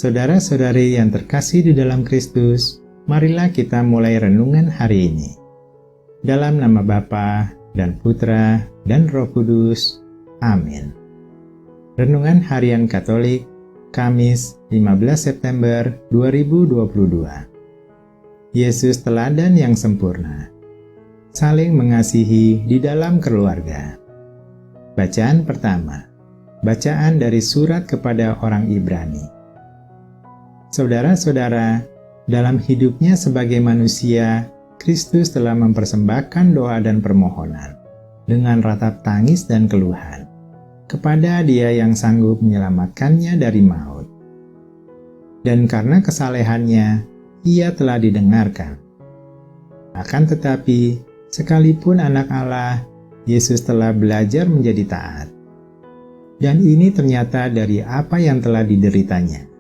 Saudara-saudari yang terkasih di dalam Kristus, marilah kita mulai renungan hari ini. Dalam nama Bapa dan Putra dan Roh Kudus. Amin. Renungan Harian Katolik, Kamis 15 September 2022. Yesus teladan yang sempurna. Saling mengasihi di dalam keluarga. Bacaan pertama. Bacaan dari surat kepada orang Ibrani. Saudara-saudara, dalam hidupnya sebagai manusia, Kristus telah mempersembahkan doa dan permohonan dengan ratap tangis dan keluhan kepada Dia yang sanggup menyelamatkannya dari maut. Dan karena kesalehannya, Ia telah didengarkan. Akan tetapi, sekalipun anak Allah, Yesus telah belajar menjadi taat. Dan ini ternyata dari apa yang telah dideritanya.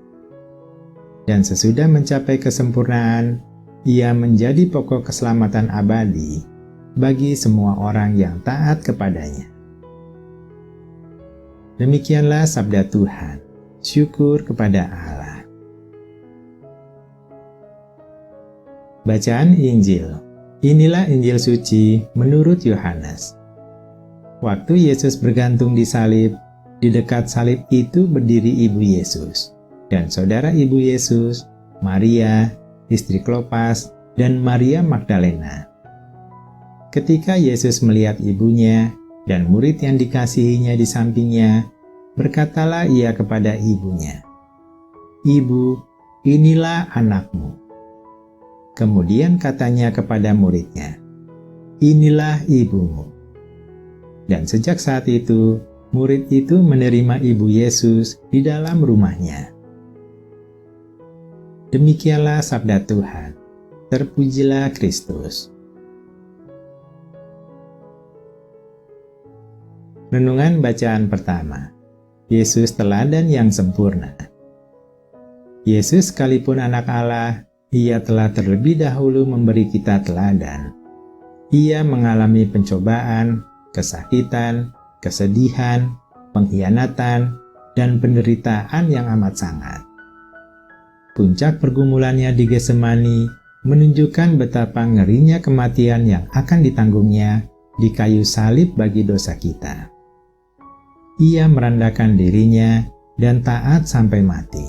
Dan sesudah mencapai kesempurnaan, Ia menjadi pokok keselamatan abadi bagi semua orang yang taat kepadanya. Demikianlah sabda Tuhan. Syukur kepada Allah. Bacaan Injil. Inilah Injil suci menurut Yohanes. Waktu Yesus bergantung di salib, di dekat salib itu berdiri ibu Yesus dan saudara ibu Yesus, Maria, istri Klopas, dan Maria Magdalena. Ketika Yesus melihat ibunya dan murid yang dikasihinya di sampingnya, berkatalah ia kepada ibunya, "Ibu, inilah anakmu." Kemudian katanya kepada muridnya, "Inilah ibumu." Dan sejak saat itu, murid itu menerima ibu Yesus di dalam rumahnya. Demikianlah sabda Tuhan. Terpujilah Kristus. Renungan bacaan pertama. Yesus teladan yang sempurna. Yesus sekalipun anak Allah, Ia telah terlebih dahulu memberi kita teladan. Ia mengalami pencobaan, kesakitan, kesedihan, pengkhianatan, dan penderitaan yang amat sangat. Puncak pergumulannya di Getsemani menunjukkan betapa ngerinya kematian yang akan ditanggungnya di kayu salib bagi dosa kita. Ia merendahkan dirinya dan taat sampai mati.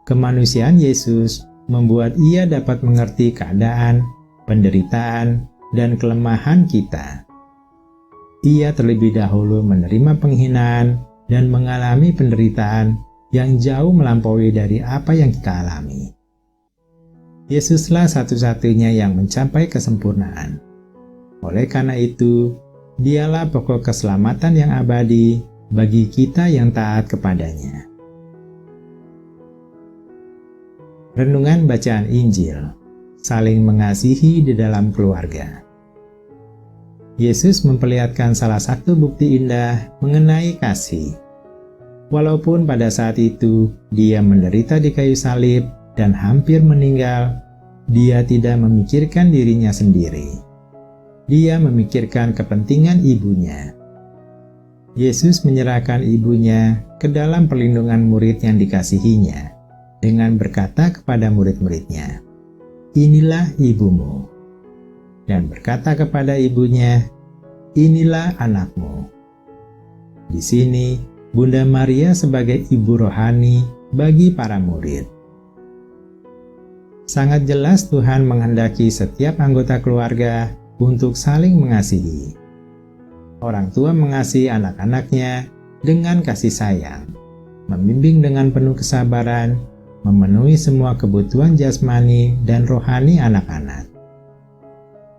Kemanusiaan Yesus membuat Ia dapat mengerti keadaan, penderitaan, dan kelemahan kita. Ia terlebih dahulu menerima penghinaan dan mengalami penderitaan yang jauh melampaui dari apa yang kita alami. Yesuslah satu-satunya yang mencapai kesempurnaan. Oleh karena itu, Dialah pokok keselamatan yang abadi bagi kita yang taat kepadanya. Renungan bacaan Injil. Saling mengasihi di dalam keluarga. Yesus memperlihatkan salah satu bukti indah mengenai kasih. Walaupun pada saat itu Dia menderita di kayu salib dan hampir meninggal, Dia tidak memikirkan dirinya sendiri. Dia memikirkan kepentingan ibunya. Yesus menyerahkan ibunya ke dalam perlindungan murid yang dikasihinya dengan berkata kepada murid-muridnya, "Inilah ibumu." Dan berkata kepada ibunya, "Inilah anakmu." Di sini, Bunda Maria sebagai ibu rohani bagi para murid. Sangat jelas Tuhan menghendaki setiap anggota keluarga untuk saling mengasihi. Orang tua mengasihi anak-anaknya dengan kasih sayang, membimbing dengan penuh kesabaran, memenuhi semua kebutuhan jasmani dan rohani anak-anak.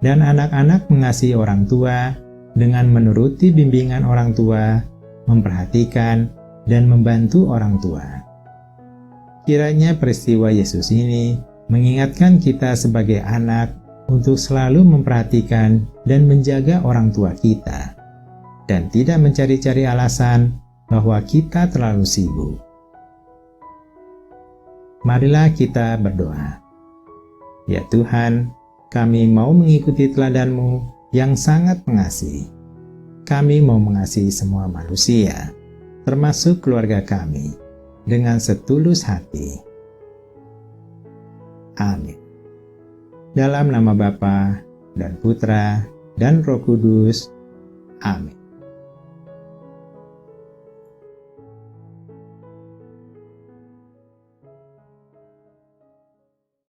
Dan anak-anak mengasihi orang tua dengan menuruti bimbingan orang tua, memperhatikan, dan membantu orang tua. Kiranya peristiwa Yesus ini mengingatkan kita sebagai anak untuk selalu memperhatikan dan menjaga orang tua kita, dan tidak mencari-cari alasan bahwa kita terlalu sibuk. Marilah kita berdoa. Ya Tuhan, kami mau mengikuti teladan-Mu yang sangat mengasihi. Kami mau mengasihi semua manusia, termasuk keluarga kami, dengan setulus hati. Amin. Dalam nama Bapa dan Putra dan Roh Kudus. Amin.